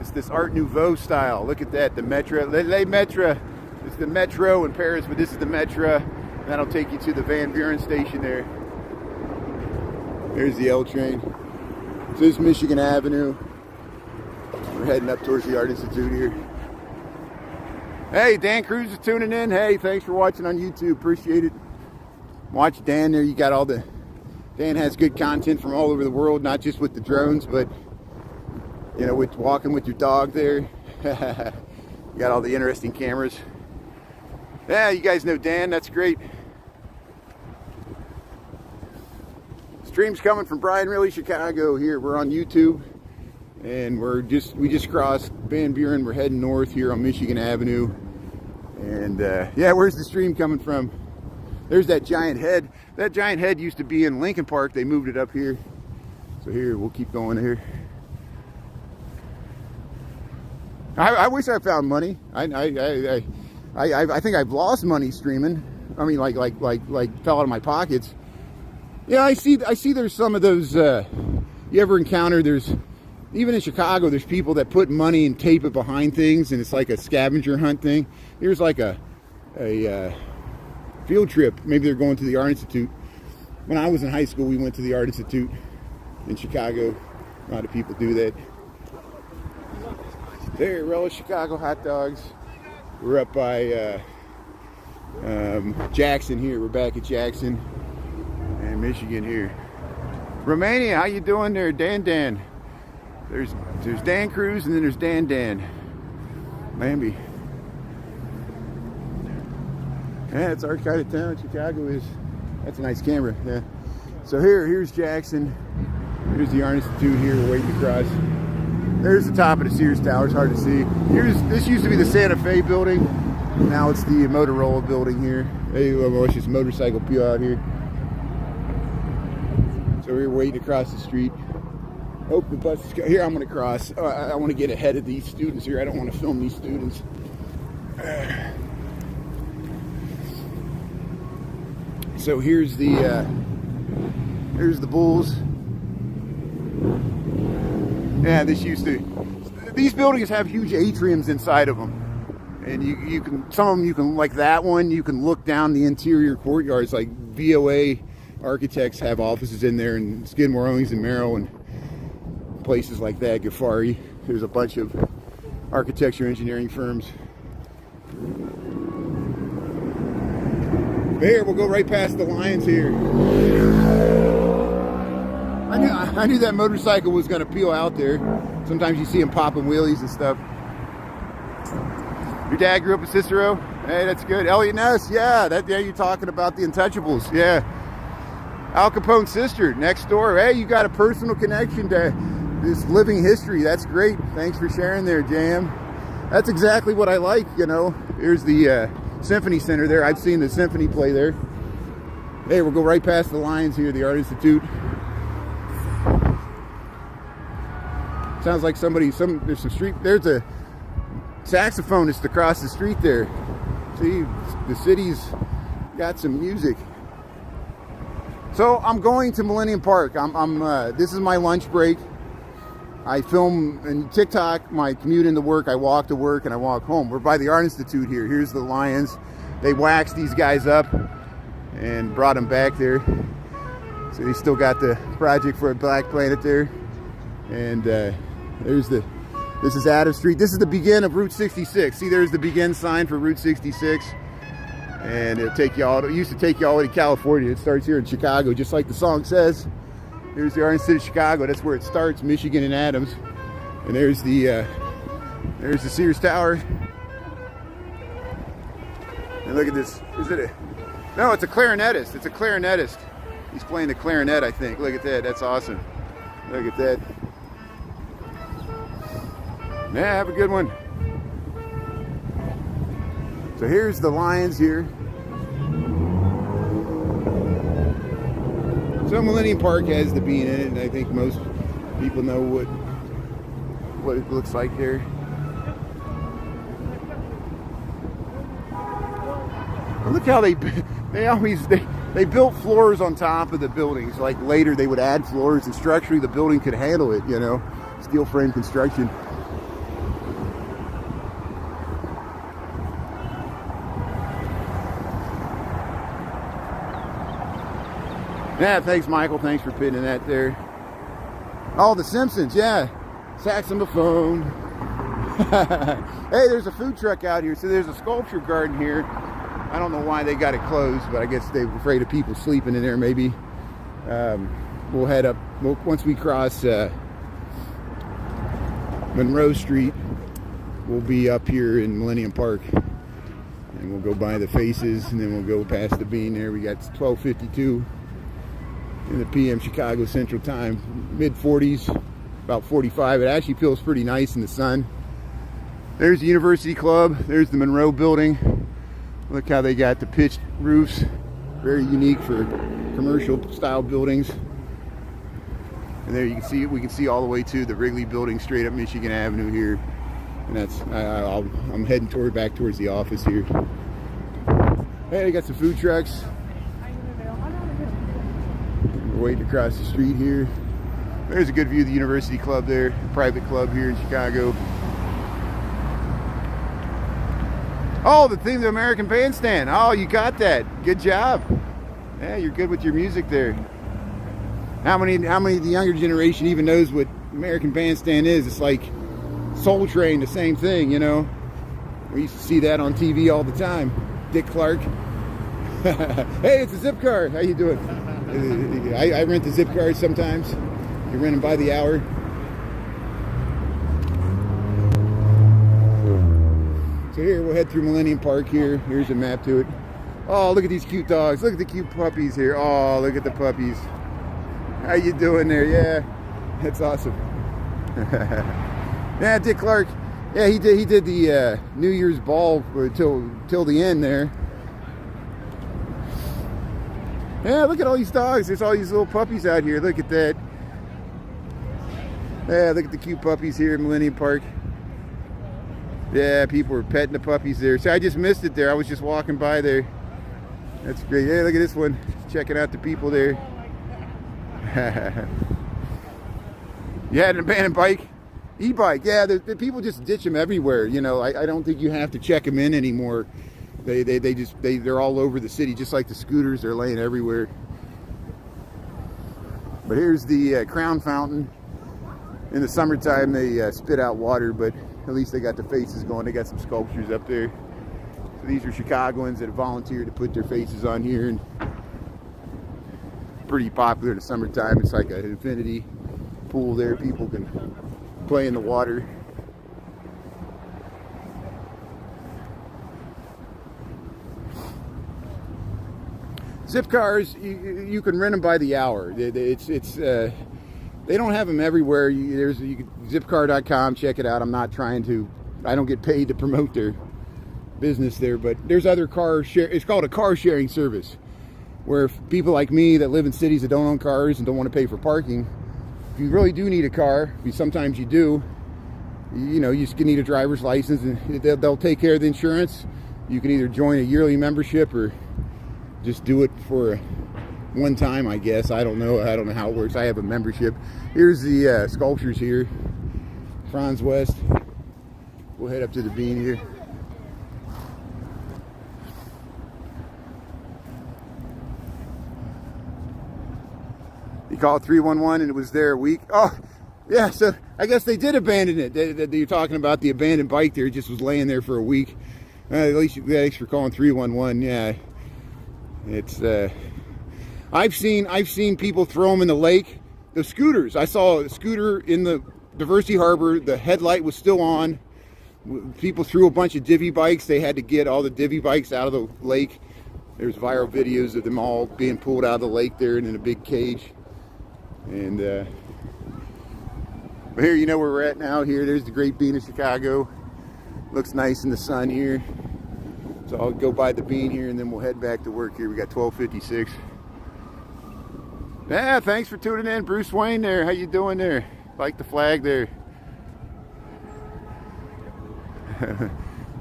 It's this Art Nouveau style. Look at that, the metro. Les Metro. It's the metro in Paris, but this is the metro. That'll take you to the Van Buren station there. There's the L train. So this is Michigan Avenue. We're heading up towards the Art Institute here. Hey, Dan Cruz is tuning in. Hey, thanks for watching on YouTube. Appreciate it. Watch Dan there. You got all the... Dan has good content from all over the world, not just with the drones, but, you know, with walking with your dog there. You got all the interesting cameras. Yeah, you guys know Dan. That's great. Stream's coming from Brian Riley, Chicago here. We're on YouTube. And we just crossed Van Buren. We're heading north here on Michigan Avenue. And yeah, where's the stream coming from? There's that giant head. That giant head used to be in Lincoln Park. They moved it up here. So here, we'll keep going here. I wish I found money. I think I've lost money streaming. I mean, like fell out of my pockets. Yeah, I see there's some of those, you ever encounter, even in Chicago, there's people that put money and tape it behind things, and it's like a scavenger hunt thing. Here's like a field trip. Maybe they're going to the Art Institute. When I was in high school, we went to the Art Institute in Chicago. A lot of people do that. There, Relish Chicago hot dogs. We're up by Jackson here. We're back at Jackson and Michigan here. Romania, how you doing there, Dan? There's Dan Cruz, and then there's Dan. Maybe. Yeah, it's our kind of town. Chicago is. That's a nice camera. Yeah. So here's Jackson. Here's the Art Institute here. We're waiting to cross. There's the top of the Sears Tower. It's hard to see. This used to be the Santa Fe building. Now it's the Motorola building here. Hey, watch this motorcycle peel out here. So we're waiting to cross the street. Oh, the bus is here. I'm going to cross. I want to get ahead of these students here. I don't want to film these students. So here's the Bulls. Yeah, these buildings have huge atriums inside of them, And you can, some of them you can, like that one, you can look down the interior courtyards. Like VOA architects have offices in there, and Skidmore, Owings and Merrill, and places like that. Ghaffari. There's a bunch of architecture engineering firms. There, we'll go right past the Lions here. I knew that motorcycle was going to peel out there. Sometimes you see them popping wheelies and stuff. Your dad grew up in Cicero? Hey, that's good. Elliot Ness, yeah, you're talking about the Untouchables, yeah. Al Capone's sister, next door. Hey, you got a personal connection to this living history. That's great. Thanks for sharing there, JM. That's exactly what I like, you know. Here's the Symphony Center there. I've seen the symphony play there. Hey, we'll go right past the Lions here, the Art Institute. Sounds like there's some street, there's a saxophonist across the street there. See, the city's got some music. So I'm going to Millennium Park. This is my lunch break. I film and TikTok my commute into work. I walk to work and I walk home. We're by the Art Institute here. Here's the Lions. They waxed these guys up and brought them back there. So they still got the project for a Black Planet there. And this is Adams Street. This is the begin of Route 66. See, there's the begin sign for Route 66. And it'll take you all, it used to take you all the way to California. It starts here in Chicago, just like the song says. Here's the Art Institute of Chicago. That's where it starts, Michigan and Adams. And there's the Sears Tower. And look at this. Is it no, it's a clarinetist. It's a clarinetist. He's playing the clarinet, I think. Look at that. That's awesome. Look at that. Yeah, have a good one. So here's the Lions here. So Millennium Park has the bean in it, and I think most people know what it looks like there. And look how they built floors on top of the buildings. Like later they would add floors, and structurally the building could handle it, you know, steel frame construction. Yeah, thanks, Michael. Thanks for pinning that there. Oh, The Simpsons, yeah. Saxophone. Hey, there's a food truck out here. So there's a sculpture garden here. I don't know why they got it closed, but I guess they were afraid of people sleeping in there, maybe. We'll head up, once we cross Monroe Street, we'll be up here in Millennium Park. And we'll go by the Faces, and then we'll go past the Bean there. We got 12:52. In the PM Chicago Central Time, mid-40s, about 45. It actually feels pretty nice in the sun. There's the University Club. There's the Monroe Building. Look how they got the pitched roofs. Very unique for commercial style buildings. And there you can see it. We can see all the way to the Wrigley Building straight up Michigan Avenue here. And that's I'm heading back towards the office here. Hey, they got some food trucks. We're waiting across the street here. There's a good view of the University Club there, private club here in Chicago. Oh, the theme of the American Bandstand. Oh, you got that. Good job. Yeah, you're good with your music there. How many of the younger generation even knows what American Bandstand is? It's like Soul Train, the same thing, you know. We used to see that on TV all the time. Dick Clark. Hey, it's a zip car. How you doing? I rent the zip cars sometimes. You rent them by the hour. So here, we'll head through Millennium Park here. Here's a map to it. Oh, look at these cute dogs. Look at the cute puppies here. Oh, look at the puppies. How you doing there? Yeah, that's awesome. Yeah, Dick Clark. Yeah, he did the New Year's ball till the end there. Yeah, look at all these dogs. There's all these little puppies out here. Look at that. Yeah, look at the cute puppies here in Millennium Park. Yeah, people were petting the puppies there. See, I just missed it there. I was just walking by there. That's great. Yeah, look at this one. Checking out the people there. You had an abandoned bike? E-bike, yeah, the people just ditch them everywhere. You know, I don't think you have to check them in anymore. They're all over the city, just like the scooters. They're laying everywhere. But here's the Crown Fountain. In the summertime, they spit out water, but at least they got the faces going. They got some sculptures up there. So these are Chicagoans that volunteered to put their faces on here, and pretty popular in the summertime. It's like an infinity pool there. People can play in the water. Zip cars, you can rent them by the hour. They don't have them everywhere. Zipcar.com, check it out. I don't get paid to promote their business there, but there's other it's called a car sharing service, where people like me that live in cities that don't own cars and don't want to pay for parking, if you really do need a car, sometimes you do, you know, you just need a driver's license, and they'll take care of the insurance. You can either join a yearly membership or just do it for one time, I guess. I don't know how it works. I have a membership. Here's the sculptures here. Franz West. We'll head up to the Bean here. You called 311 and it was there a week. Oh, yeah, so I guess they did abandon it. You're talking about the abandoned bike there. It just was laying there for a week. At least thanks for calling 311. Yeah. It's I've seen people throw them in the lake. The scooters, I saw a scooter in the Diversity Harbor. The headlight was still on. People threw a bunch of divvy bikes. They had to get all the divvy bikes out of the lake. There's viral videos of them all being pulled out of the lake there and in a big cage. And but here, you know where we're at now. Here, there's the Great Bean of Chicago. Looks nice in the sun here. So I'll go by the Bean here and then we'll head back to work here. We got 12:56. Yeah, thanks for tuning in, Bruce Wayne there. How you doing there? Like the flag there.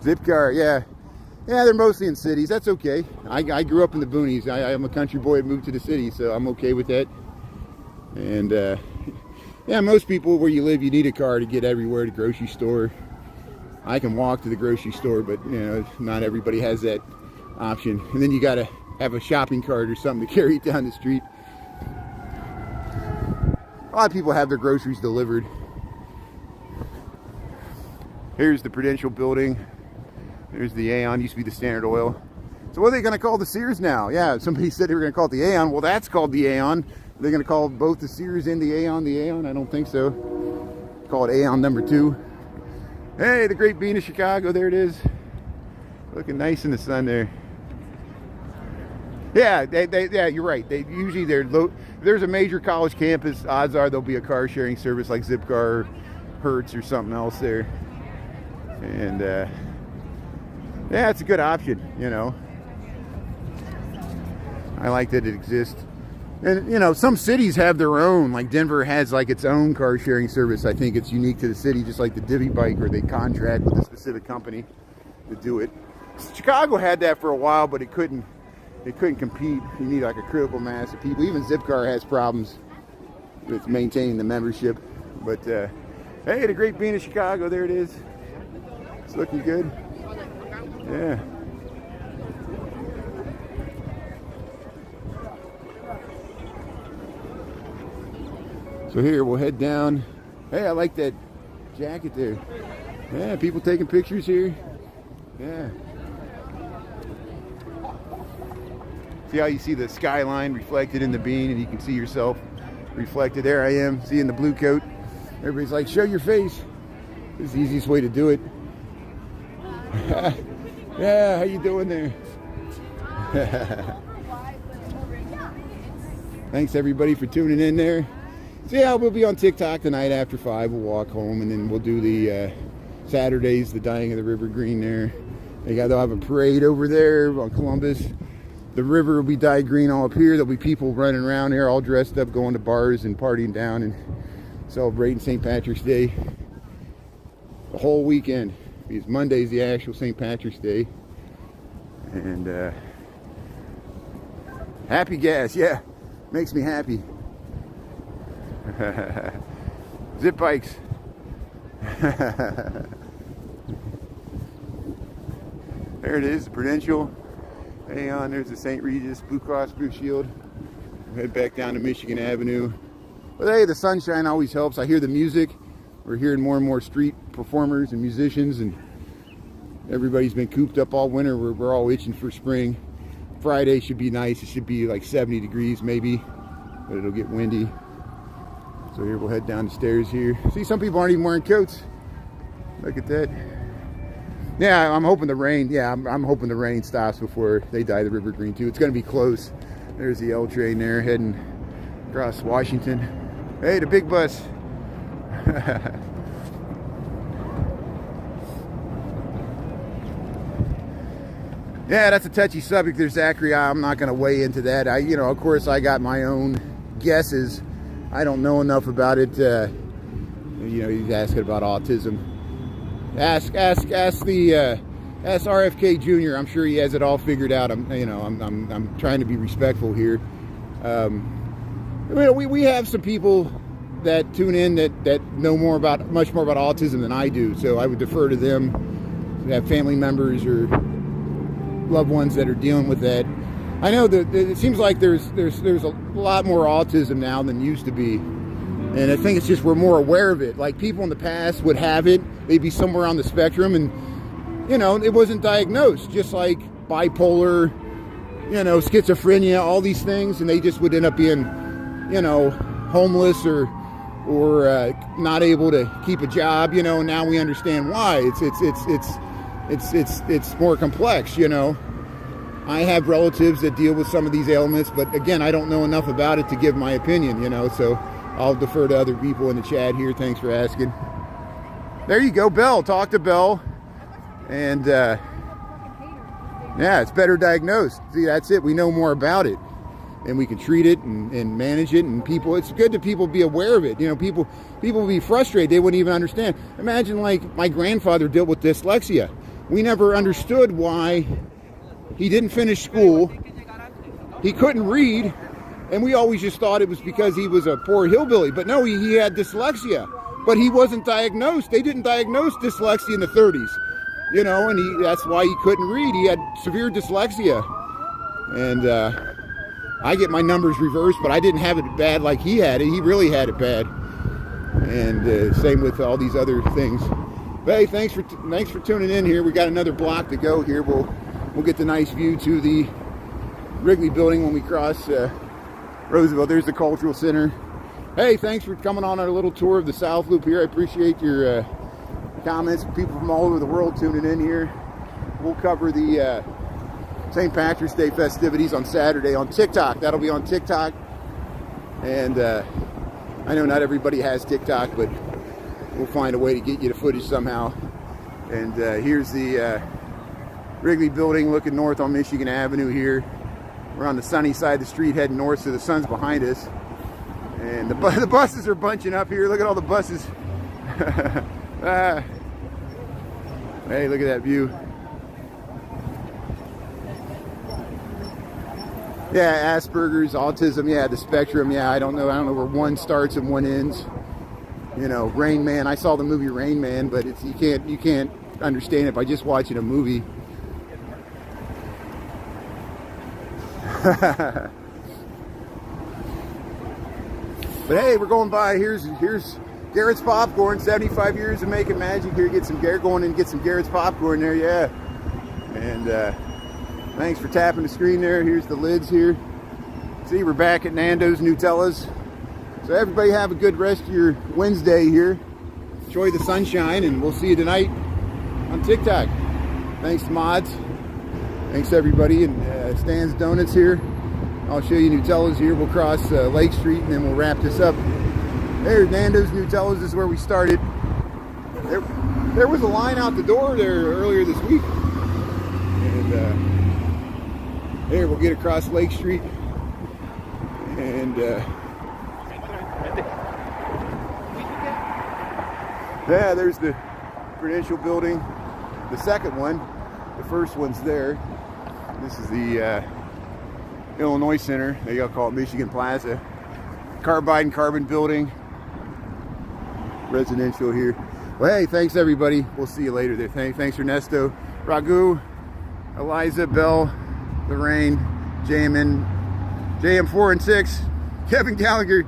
Zipcar, yeah. Yeah, they're mostly in cities. That's okay. I grew up in the boonies. I'm a country boy that moved to the city, so I'm okay with that. And yeah, most people where you live, you need a car to get everywhere, to the grocery store. I can walk to the grocery store, but you know, not everybody has that option. And then you got to have a shopping cart or something to carry it down the street. A lot of people have their groceries delivered. Here's the Prudential building. There's the Aon, used to be the Standard Oil. So what are they going to call the Sears now? Yeah, somebody said they were going to call it the Aon. Well, that's called the Aon. Are they going to call both the Sears and the Aon? I don't think so. Call it Aon number 2. Hey, the Great Bean of Chicago, there it is. Looking nice in the sun there. Yeah, yeah, you're right. They're low. If there's a major college campus, odds are there'll be a car sharing service like Zipcar or Hertz or something else there. And yeah, it's a good option, you know. I like that it exists. And you know, some cities have their own, like Denver has like its own car sharing service. I think it's unique to the city, just like the Divvy Bike, or they contract with a specific company to do it. Chicago had that for a while, but it couldn't compete. You need like a critical mass of people. Even Zipcar has problems with maintaining the membership. But hey, the Great Bean of Chicago, there it is. It's looking good. Yeah. So here, we'll head down. Hey, I like that jacket there. Yeah, people taking pictures here. Yeah. See how you see the skyline reflected in the Bean, and you can see yourself reflected. There I am, seeing the blue coat. Everybody's like, show your face. This is the easiest way to do it. Yeah, how you doing there? Thanks everybody for tuning in there. So yeah, we'll be on TikTok tonight after 5. We'll walk home, and then we'll do the Saturdays, the Dying of the River Green there. They'll have a parade over there on Columbus. The river will be dyed green all up here. There'll be people running around here all dressed up, going to bars and partying down and celebrating St. Patrick's Day the whole weekend, because Monday's the actual St. Patrick's Day. And happy gas, yeah, makes me happy. Zip bikes. There it is, the Prudential. Hang on, there's the St. Regis, Blue Cross Blue Shield. Head back down to Michigan Avenue. But hey, the sunshine always helps. I hear the music. We're hearing more and more street performers and musicians, and everybody's been cooped up all winter. We're all itching for spring. Friday should be nice. It should be like 70 degrees maybe, but it'll get windy. So here we'll head down the stairs here. See, some people aren't even wearing coats. Look at that. Yeah, I'm hoping the rain. Yeah, I'm hoping the rain stops before they dye the river green too. It's going to be close. There's the L train there heading across Washington. Hey, the big bus. Yeah, that's a touchy subject there, Zachary. I'm not going to weigh into that. Of course, I got my own guesses. I don't know enough about it. He's asking about autism. Ask RFK Jr. I'm sure he has it all figured out. I'm trying to be respectful here. We have some people that tune in that know much more about autism than I do. So I would defer to them. They have family members or loved ones that are dealing with that. I know that it seems like there's a lot more autism now than used to be, and I think it's just we're more aware of it. Like people in the past would have it, they'd be somewhere on the spectrum, and it wasn't diagnosed. Just like bipolar, schizophrenia, all these things, and they just would end up being, homeless or not able to keep a job. Now we understand why. It's more complex. I have relatives that deal with some of these ailments, but again, I don't know enough about it to give my opinion, so I'll defer to other people in the chat here. Thanks for asking. There you go, Belle. Talk to Belle. And yeah, it's better diagnosed. See, that's it. We know more about it, and we can treat it and manage it. And it's good to people be aware of it. People be frustrated. They wouldn't even understand. Imagine like my grandfather dealt with dyslexia. We never understood why. He didn't finish school. He couldn't read. And we always just thought it was because he was a poor hillbilly. But no, he had dyslexia. But he wasn't diagnosed. They didn't diagnose dyslexia in the 30s. And that's why he couldn't read. He had severe dyslexia. And I get my numbers reversed, but I didn't have it bad like he had it. He really had it bad. And same with all these other things. But hey, thanks for tuning in here. We got another block to go here. We'll get the nice view to the Wrigley building when we cross Roosevelt. There's the Cultural Center. Hey, thanks for coming on our little tour of the South Loop here. I appreciate your comments. People from all over the world tuning in here. We'll cover the St. Patrick's Day festivities on Saturday on TikTok. That'll be on TikTok. And I know not everybody has TikTok, but we'll find a way to get you the footage somehow. And here's the Wrigley building looking north on Michigan Avenue here. We're on the sunny side of the street heading north, so the sun's behind us. And the buses are bunching up here. Look at all the buses. Hey, look at that view. Yeah, Asperger's, autism, yeah, the spectrum, yeah, I don't know where one starts and one ends. Rain Man, I saw the movie Rain Man, but you can't understand it by just watching a movie. But hey, we're going by. Here's Garrett's Popcorn. 75 years of making magic here. Get some Garrett's Popcorn there, yeah. And thanks for tapping the screen there. Here's the lids here. See, we're back at Nando's Nutella's. So everybody have a good rest of your Wednesday here. Enjoy the sunshine, and we'll see you tonight on TikTok. Thanks to Mods. Thanks everybody, and Stan's Donuts here. I'll show you Nutella's here. We'll cross Lake Street and then we'll wrap this up. There's Nando's Nutella's. This is where we started. There was a line out the door there earlier this week. And there we'll get across Lake Street. And yeah, there's the Prudential building. The second one. The first one's there. This is the Illinois Center. They gotta call it Michigan Plaza. Carbide and Carbon building. Residential here. Well, hey, thanks everybody. We'll see you later there. Thanks Ernesto, Ragu, Eliza, Bell, Lorraine, JM4 and 6, Kevin Gallagher.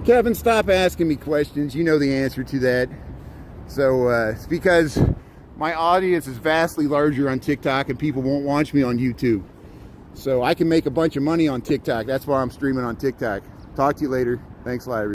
Kevin, stop asking me questions. You know the answer to that. So it's because my audience is vastly larger on TikTok and people won't watch me on YouTube. So I can make a bunch of money on TikTok. That's why I'm streaming on TikTok. Talk to you later. Thanks a lot, everybody.